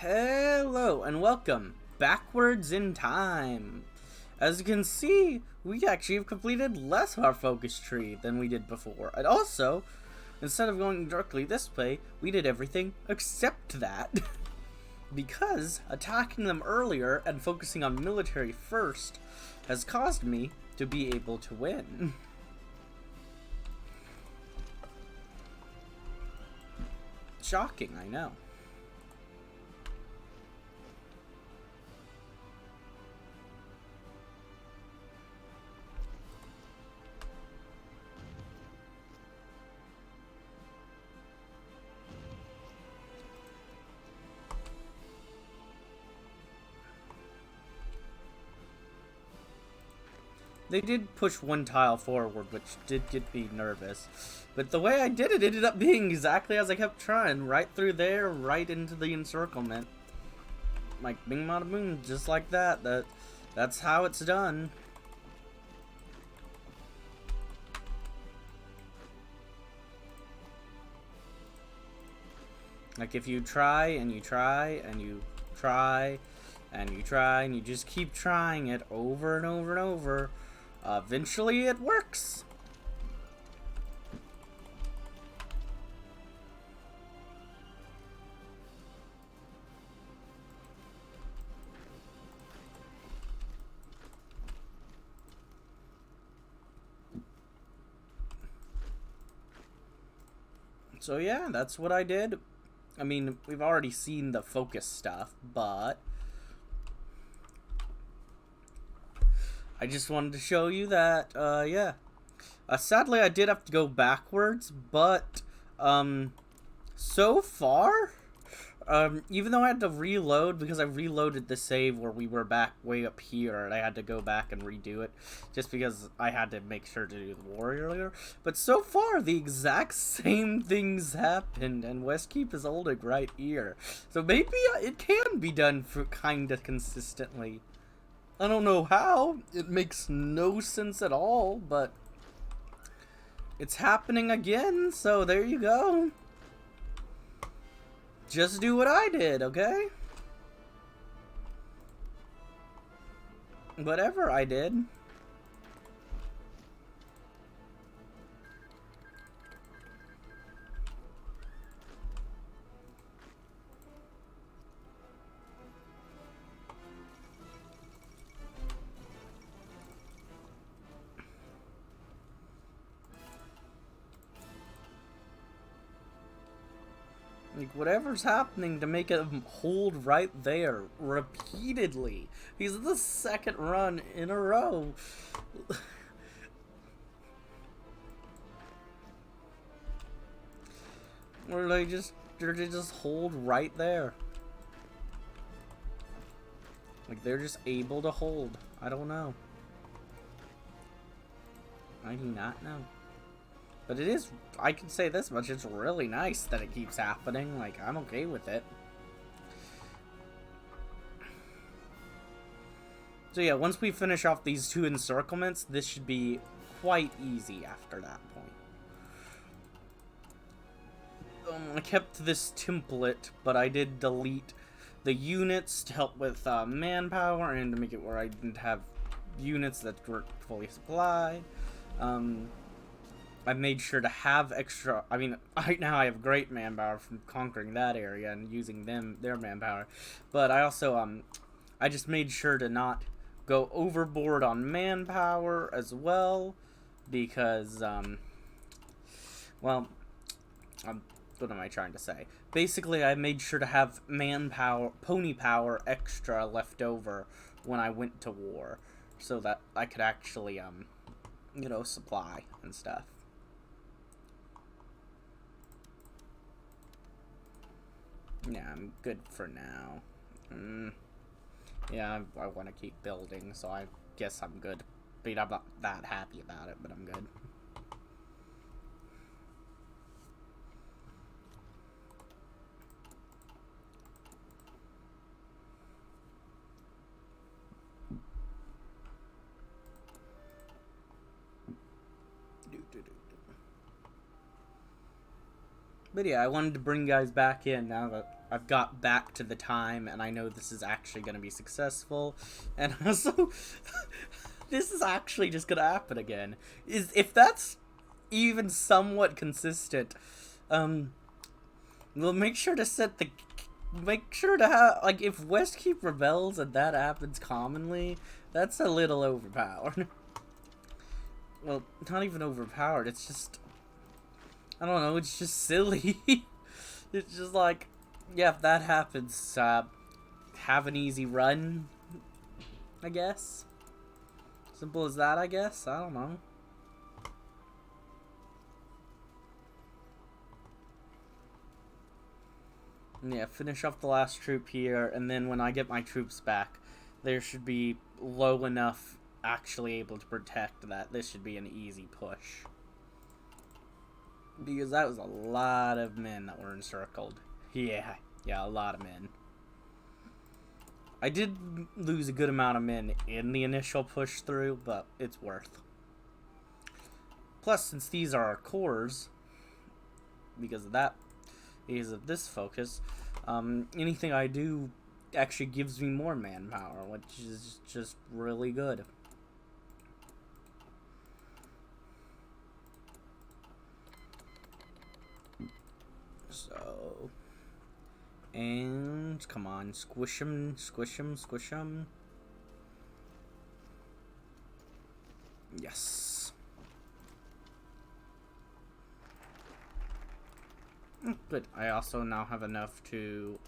Hello and welcome backwards in time. As you can see, we actually have completed less of our focus tree than we did before. And also, instead of going directly this way, we did everything except that. Because attacking them earlier and focusing on military first has caused me to be able to win. Shocking, I know. They did push one tile forward, which did get me nervous. But the way I did it ended up being exactly as I kept trying. Right through there, right into the encirclement. Like, bing bada boom, just like that. That's how it's done. Like, if you try, and you try, and you try, and you try, and you just keep trying it over and over and over, eventually it works. So yeah, that's what I did. I mean, we've already seen the focus stuff, but I just wanted to show you that, yeah. Sadly, I did have to go backwards, but, so far, even though I had to reload, because I reloaded the save where we were back way up here, and I had to go back and redo it, just because I had to make sure to do the war earlier, but so far, the exact same things happened, and Westkeep is holding right here, so maybe it can be done for kinda consistently. I don't know how, it makes no sense at all, but it's happening again, so there you go. Just do what I did, okay? Whatever I did. Like, whatever's happening to make him hold right there repeatedly. He's the second run in a row. Or they just hold right there. Like, they're just able to hold. I don't know. I do not know. But it is, I can say this much, it's really nice that it keeps happening. Like, I'm okay with it. So yeah, once we finish off these two encirclements, this should be quite easy after that point. I kept this template, but I did delete the units to help with manpower and to make it where I didn't have units that were fully supplied. I made sure to have extra. I mean, right now I have great manpower from conquering that area and using their manpower, but I also I just made sure to not go overboard on manpower as well, because well, what am I trying to say? Basically, I made sure to have manpower, pony power extra left over when I went to war, so that I could actually you know, supply and stuff. Yeah, I'm good for now. Yeah, I want to keep building, so I guess I'm good. But I'm not that happy about it, but I'm good. But yeah, I wanted to bring you guys back in now that I've got back to the time, and I know this is actually going to be successful. And also, this is actually just going to happen again. If that's even somewhat consistent, we'll make sure to set the... Make sure to have... Like, if Westkeep rebels and that happens commonly, that's a little overpowered. Well, not even overpowered, it's just... I don't know, it's just silly. It's just like... Yeah, if that happens, have an easy run, I guess. Simple as that, I guess. I don't know. And yeah, finish off the last troop here, and then when I get my troops back, there should be low enough actually able to protect that this should be an easy push. Because that was a lot of men that were encircled. Yeah, a lot of men. I did lose a good amount of men in the initial push through, but it's worth. Plus, since these are our cores, because of that, because of this focus, anything I do actually gives me more manpower, which is just really good. So, and come on, squish them, squish them, squish them. Yes. Good. I also now have enough to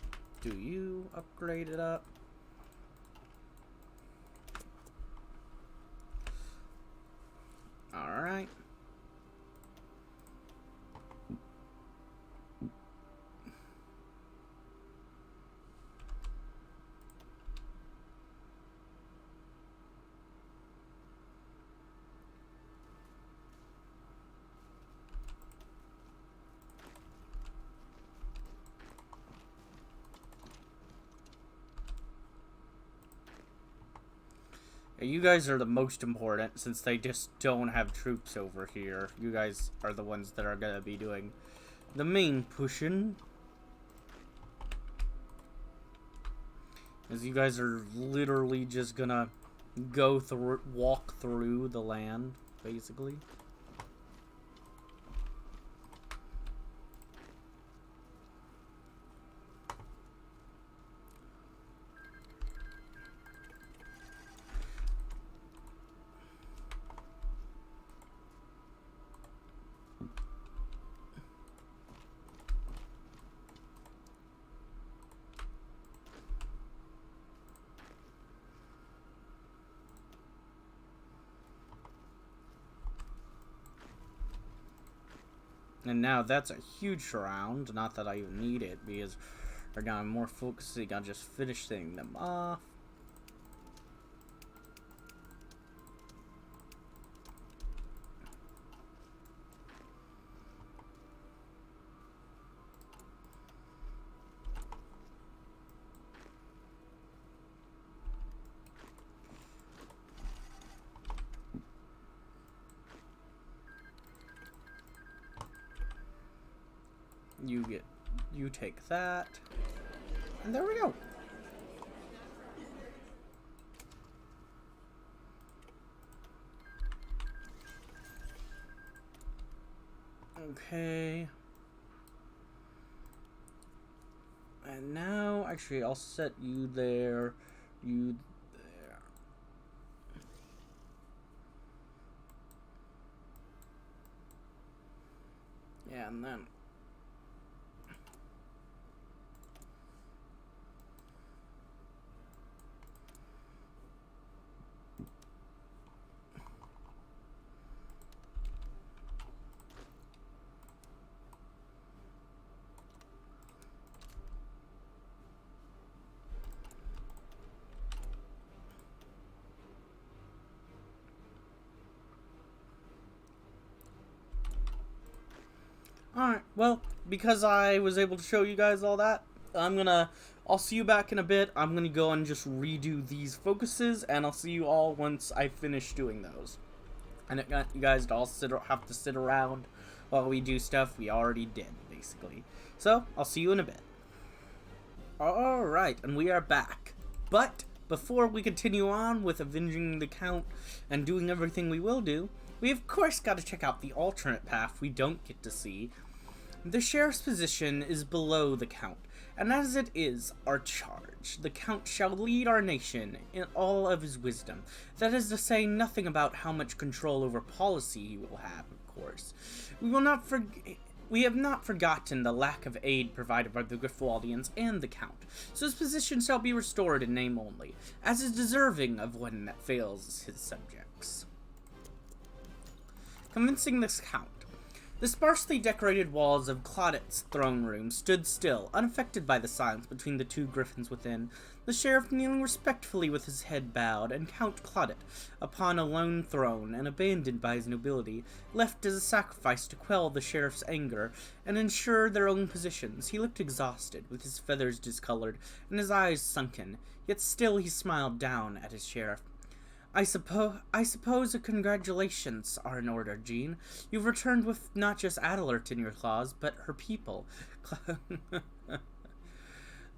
do you upgrade it up. All right. You guys are the most important, since they just don't have troops over here. You guys are the ones that are gonna be doing the main pushing. As you guys are literally just gonna go through, walk through the land, basically. And now that's a huge round. Not that I even need it, because right now I'm more focusing on just finishing them off. You take that, and there we go. Okay. And now, actually, I'll set you there, you there. Yeah, and then... Alright, well, because I was able to show you guys all that, I'll see you back in a bit. I'm gonna go and just redo these focuses, and I'll see you all once I finish doing those. And you guys all have to sit around while we do stuff we already did, basically. So, I'll see you in a bit. Alright, and we are back. But before we continue on with avenging the Count and doing everything we will do, we of course got to check out the alternate path we don't get to see. The sheriff's position is below the Count, and as it is our charge, the Count shall lead our nation in all of his wisdom. That is to say nothing about how much control over policy he will have, of course. We have not forgotten the lack of aid provided by the Gryffaldians and the Count, so his position shall be restored in name only, as is deserving of one that fails his subjects. Convincing this Count. The sparsely decorated walls of Claudet's throne room stood still, unaffected by the silence between the two griffins within, the sheriff kneeling respectfully with his head bowed, and Count Claudet, upon a lone throne, and abandoned by his nobility, left as a sacrifice to quell the sheriff's anger, and ensure their own positions. He looked exhausted, with his feathers discolored, and his eyes sunken, yet still he smiled down at his sheriff. I suppose congratulations are in order, Jean. You've returned with not just Adelart in your claws, but her people.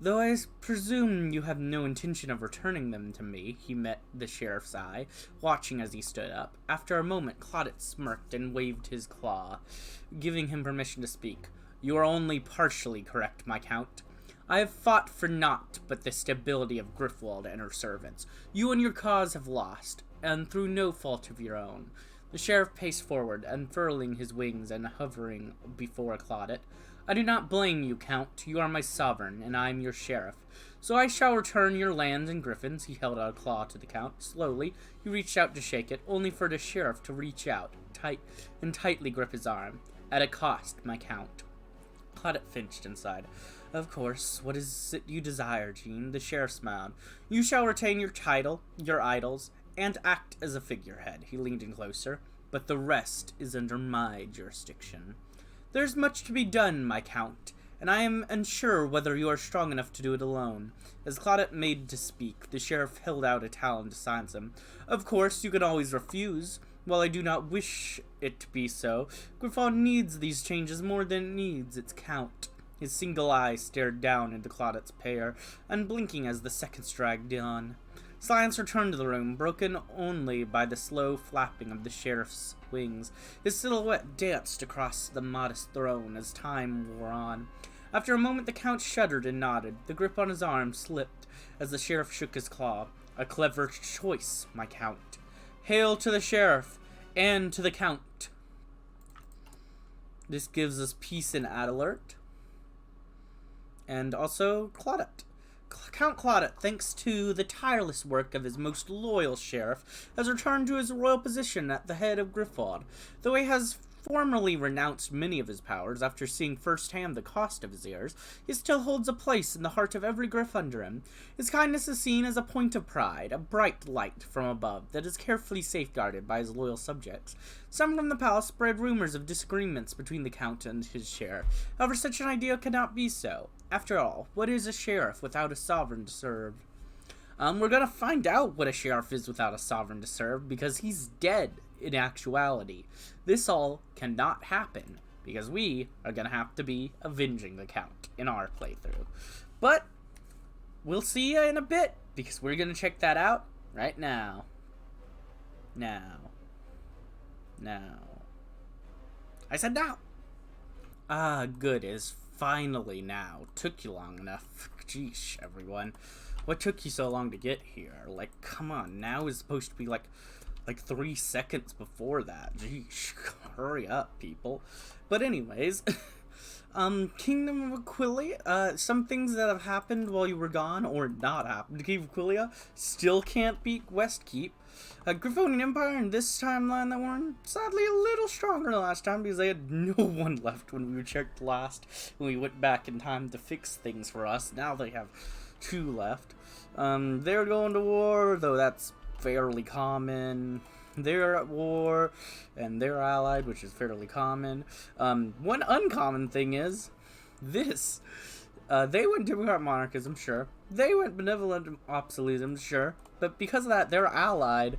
Though I presume you have no intention of returning them to me, he met the sheriff's eye, watching as he stood up. After a moment, Claudet smirked and waved his claw, giving him permission to speak. You are only partially correct, my Count. I have fought for naught but the stability of Gryffwald and her servants. You and your cause have lost, and through no fault of your own. The sheriff paced forward, unfurling his wings and hovering before Claudet. I do not blame you, Count. You are my sovereign, and I am your sheriff. So I shall return your lands and griffins. He held out a claw to the Count. Slowly, he reached out to shake it, only for the sheriff to reach out, tightly grip his arm. At a cost, my Count. Claudet flinched inside. Of course. What is it you desire, Jean? The sheriff smiled. You shall retain your title, your idols, and act as a figurehead. He leaned in closer. But the rest is under my jurisdiction. There's much to be done, my Count, and I am unsure whether you are strong enough to do it alone. As Claudet made to speak, the sheriff held out a talon to silence him. Of course, you can always refuse. While I do not wish it to be so, Gryffindor needs these changes more than it needs its Count. His single eye stared down into Claudet's pair, unblinking as the seconds dragged on. Silence returned to the room, broken only by the slow flapping of the sheriff's wings. His silhouette danced across the modest throne as time wore on. After a moment, the Count shuddered and nodded. The grip on his arm slipped as the sheriff shook his claw. A clever choice, my Count. Hail to the sheriff and to the Count. This gives us peace in Adelart. And also Claudet. Count Claudet, thanks to the tireless work of his most loyal sheriff, has returned to his royal position at the head of Gryffindor. Though he has formerly renounced many of his powers after seeing firsthand the cost of his heirs, he still holds a place in the heart of every Gryff under him. His kindness is seen as a point of pride, a bright light from above that is carefully safeguarded by his loyal subjects. Some from the palace spread rumors of disagreements between the Count and his sheriff. However, such an idea cannot be so. After all, what is a sheriff without a sovereign to serve? We're gonna find out what a sheriff is without a sovereign to serve, because he's dead in actuality. This all cannot happen, because we are gonna have to be avenging the Count in our playthrough. But we'll see you in a bit, because we're gonna check that out right now. Now. I said now. Ah, good. It's finally now. Took you long enough. Jeesh, everyone. What took you so long to get here? Like, come on. Now is supposed to be like 3 seconds before that. Jeesh, hurry up, people. But anyways, Kingdom of Aquilia, some things that have happened while you were gone, or not happened to Kingdom of Aquilia, still can't beat Westkeep. Gryffindor Empire in this timeline that were sadly a little stronger than last time, because they had no one left when we checked last, when we went back in time to fix things for us. Now they have 2 left. They're going to war, though that's fairly common. They're at war, and they're allied, which is fairly common. One uncommon thing is this. They went Democratic Monarchism, sure. They went Benevolent Absolutism, sure. But because of that, they're allied,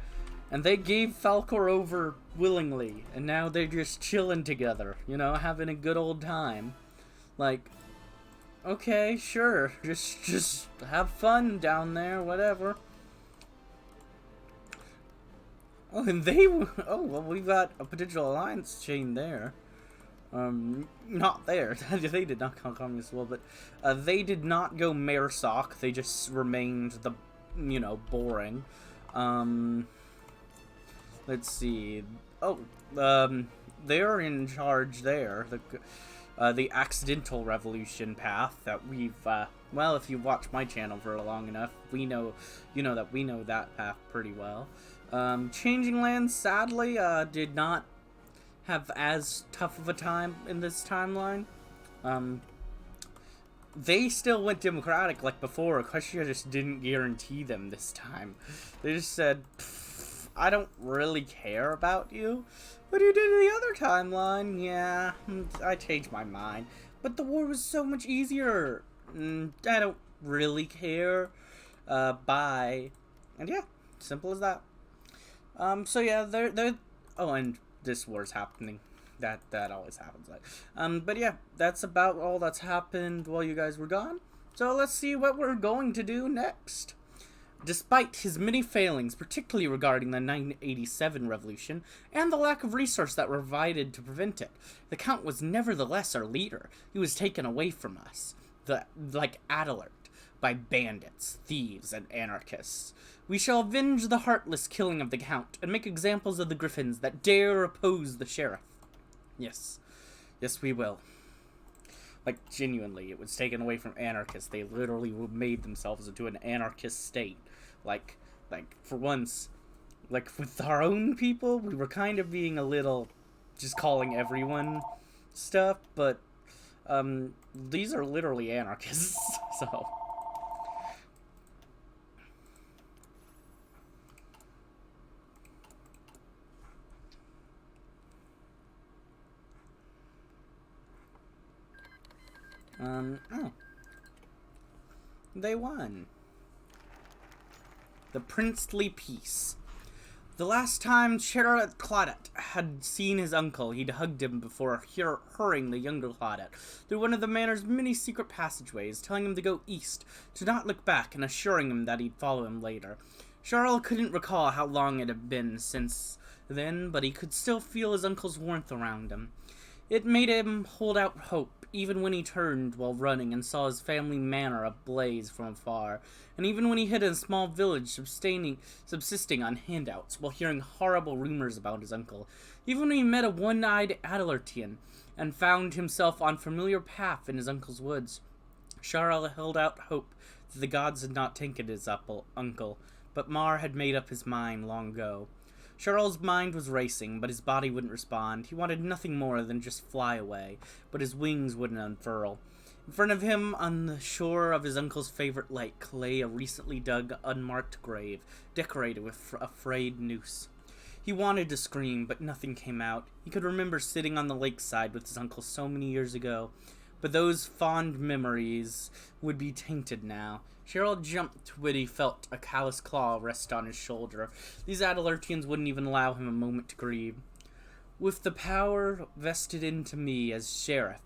and they gave Falcor over willingly, and now they're just chilling together, you know, having a good old time. Like, Okay, sure. Just have fun down there, whatever. Oh, and they... Oh, well, we've got a potential alliance chain there. Not there. They did not come communist well, but they did not go Mayorsock. They just remained the, boring. Let's see. Oh, they're in charge there. The accidental revolution path that we've, well, if you watch my channel for long enough, we know that path pretty well. Changing Lands, sadly, did not have as tough of a time in this timeline. They still went democratic like before. Equestria just didn't guarantee them this time. They just said, I don't really care about you. What you did in the other timeline, yeah, I changed my mind. But the war was so much easier. I don't really care. Bye. And yeah, simple as that. So yeah, they're oh, and this war's happening. That always happens. But yeah, that's about all that's happened while you guys were gone. So let's see what we're going to do next. Despite his many failings, particularly regarding the 987 revolution, and the lack of resource that were provided to prevent it, the Count was nevertheless our leader. He was taken away from us, like Adelart, by bandits, thieves, and anarchists. We shall avenge the heartless killing of the Count, and make examples of the griffins that dare oppose the sheriff. Yes, we will. Like, genuinely, it was taken away from anarchists. They literally made themselves into an anarchist state. Like, for once, like, with our own people, we were kind of being a little, just calling everyone stuff, but, these are literally anarchists, so. Oh. They won. The princely peace. The last time Sheriff Claudette had seen his uncle, he'd hugged him before hurrying the younger Claudette through one of the manor's many secret passageways, telling him to go east, to not look back, and assuring him that he'd follow him later. Charles couldn't recall how long it had been since then, but he could still feel his uncle's warmth around him. It made him hold out hope, even when he turned while running and saw his family manor ablaze from afar, and even when he hid in a small village subsisting on handouts while hearing horrible rumors about his uncle, even when he met a one-eyed Adelartian and found himself on familiar path in his uncle's woods. Charles held out hope that the gods had not taken his uncle, but Mar had made up his mind long ago. Charles' mind was racing, but his body wouldn't respond. He wanted nothing more than just fly away, but his wings wouldn't unfurl. In front of him, on the shore of his uncle's favorite lake, lay a recently dug, unmarked grave, decorated with a frayed noose. He wanted to scream, but nothing came out. He could remember sitting on the lakeside with his uncle so many years ago, but those fond memories would be tainted now. Cheryl jumped when he felt a callous claw rest on his shoulder. These Adelartians wouldn't even allow him a moment to grieve. With the power vested into me as sheriff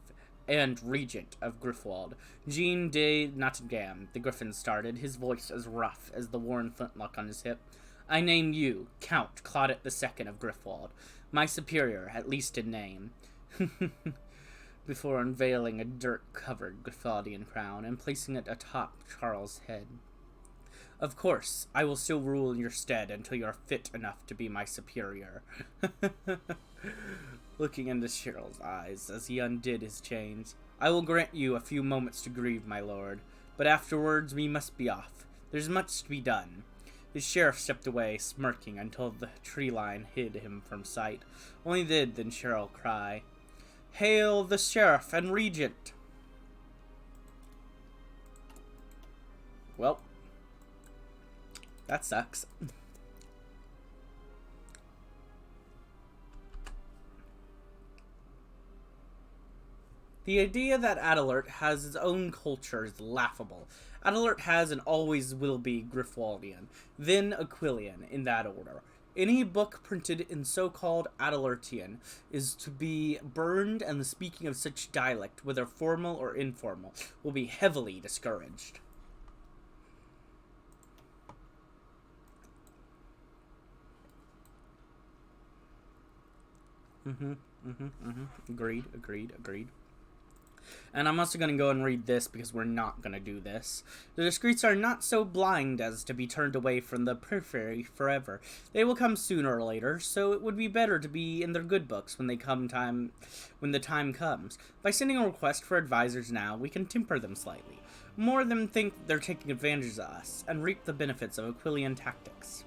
and regent of Griffwald, Jean de Nottemagne, the griffin started, his voice as rough as the worn flintlock on his hip. I name you Count Claudette II of Griffwald, my superior, at least in name. Before unveiling a dirt-covered Griffaldian crown and placing it atop Charles' head. Of course, I will still rule in your stead until you are fit enough to be my superior. Looking into Cheryl's eyes as he undid his chains. I will grant you a few moments to grieve, my lord, but afterwards we must be off. There's much to be done. The sheriff stepped away, smirking, until the tree line hid him from sight. Only then Cheryl cried, Hail the sheriff and regent! Well, that sucks. The idea that Adelart has its own culture is laughable. Adelart has and always will be Griffwaldian, then Aquilian, in that order. Any book printed in so-called Adelartian is to be burned, and the speaking of such dialect, whether formal or informal, will be heavily discouraged. Agreed. And I'm also going to go and read this because we're not going to do this. The discreets are not so blind as to be turned away from the periphery forever. They will come sooner or later, so it would be better to be in their good books when the time comes. By sending a request for advisors now, we can temper them slightly. More of them think they're taking advantage of us, and reap the benefits of Aquilian tactics.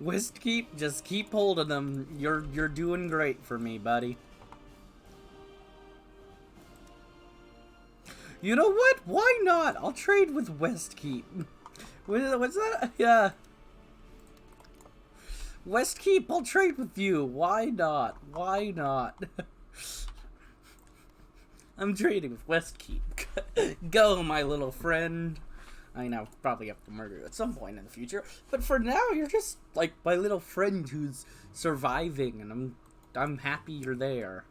Westkeep, just keep hold of them. You're doing great for me, buddy. You know what? Why not? I'll trade with Westkeep. What's that? Yeah. Westkeep, I'll trade with you. Why not? Why not? I'm trading with Westkeep. Go, my little friend. I know, probably have to murder you at some point in the future, but for now, you're just like my little friend who's surviving, and I'm happy you're there.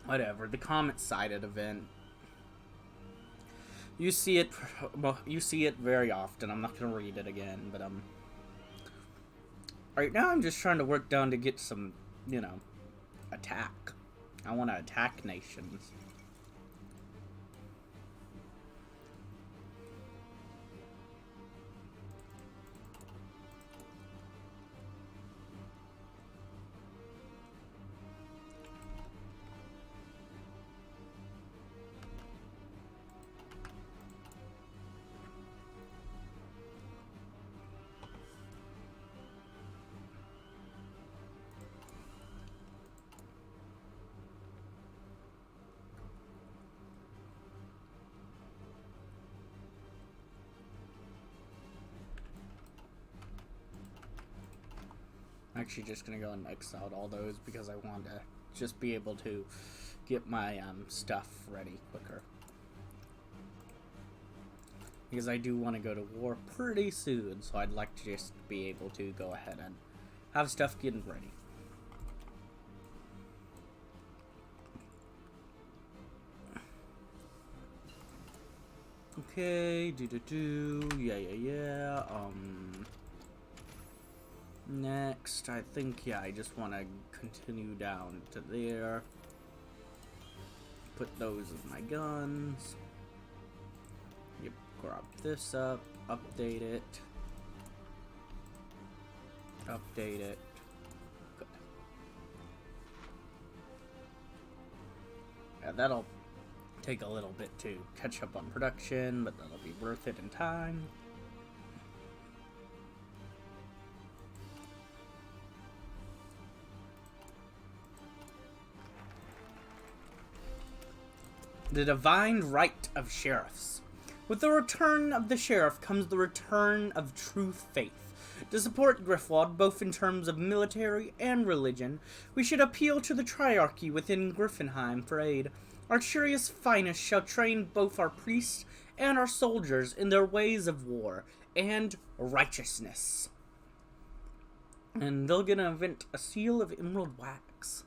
Whatever, the comet-sided event. You see it very often. I'm not gonna read it again, but right now I'm just trying to work down to get some, attack. I want to attack nations. I'm actually just gonna go and X out all those because I want to just be able to get my stuff ready quicker. Because I do want to go to war pretty soon, so I'd like to just be able to go ahead and have stuff getting ready. Okay, yeah. Next, I think, I just want to continue down to there. Put those in my guns. Yep, grab this up, update it. Update it. Good. Yeah, that'll take a little bit to catch up on production, but that'll be worth it in time. The divine right of sheriffs. With the return of the sheriff comes the return of true faith. To support Griffwald, both in terms of military and religion, we should appeal to the triarchy within Griffinheim for aid. Archerius Finest shall train both our priests and our soldiers in their ways of war and righteousness. And they'll get an event, a seal of emerald wax.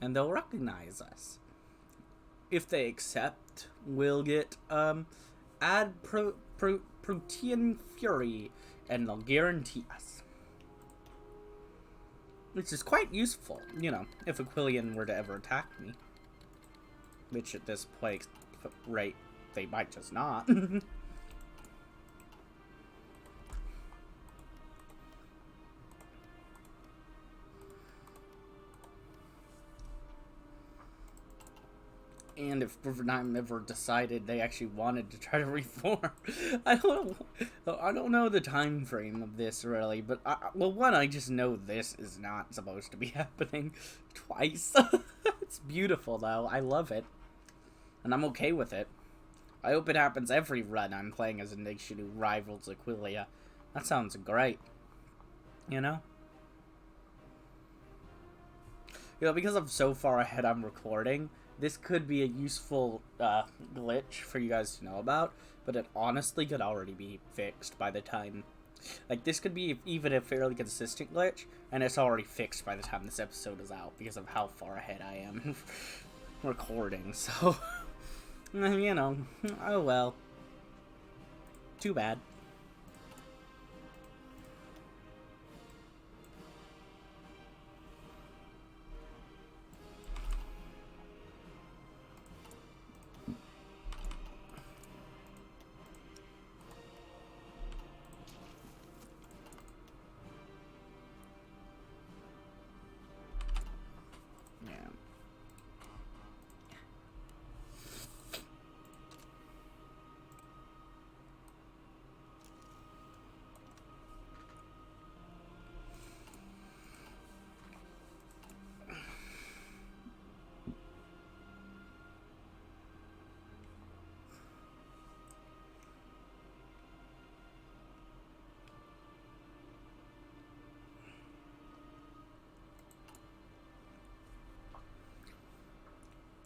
And they'll recognize us. If they accept, we'll get Protean Fury, and they'll guarantee us. which is quite useful, you know, if Aquilian were to ever attack me. Which at this point, rate, they might just not. And if Riverheim ever decided they actually wanted to try to reform, I don't know the time frame of this really, but well, one, I just know this is not supposed to be happening twice. It's beautiful though. I love it, and I'm okay with it. I hope it happens every run I'm playing as a nation who rivals Aquilia. That sounds great. You know? You know, because I'm so far ahead I'm recording, this could be a useful glitch for you guys to know about, but it honestly could already be fixed by the time... Like, this could be even a fairly consistent glitch, and it's already fixed by the time this episode is out, because of how far ahead I am in recording, so... You know, oh well. Too bad.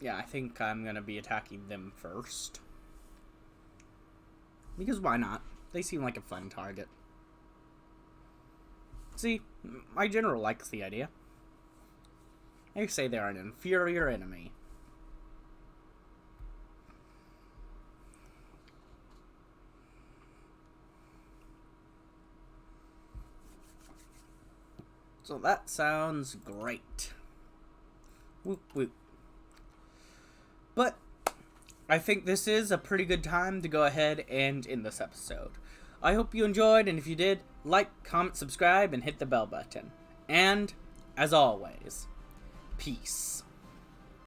Yeah, I think I'm gonna be attacking them first. Because why not? They seem like a fun target. See, my general likes the idea. They say they're an inferior enemy. So that sounds great. Whoop whoop. But I think this is a pretty good time to go ahead and end this episode. I hope you enjoyed, and if you did, like, comment, subscribe, and hit the bell button. And, as always, peace.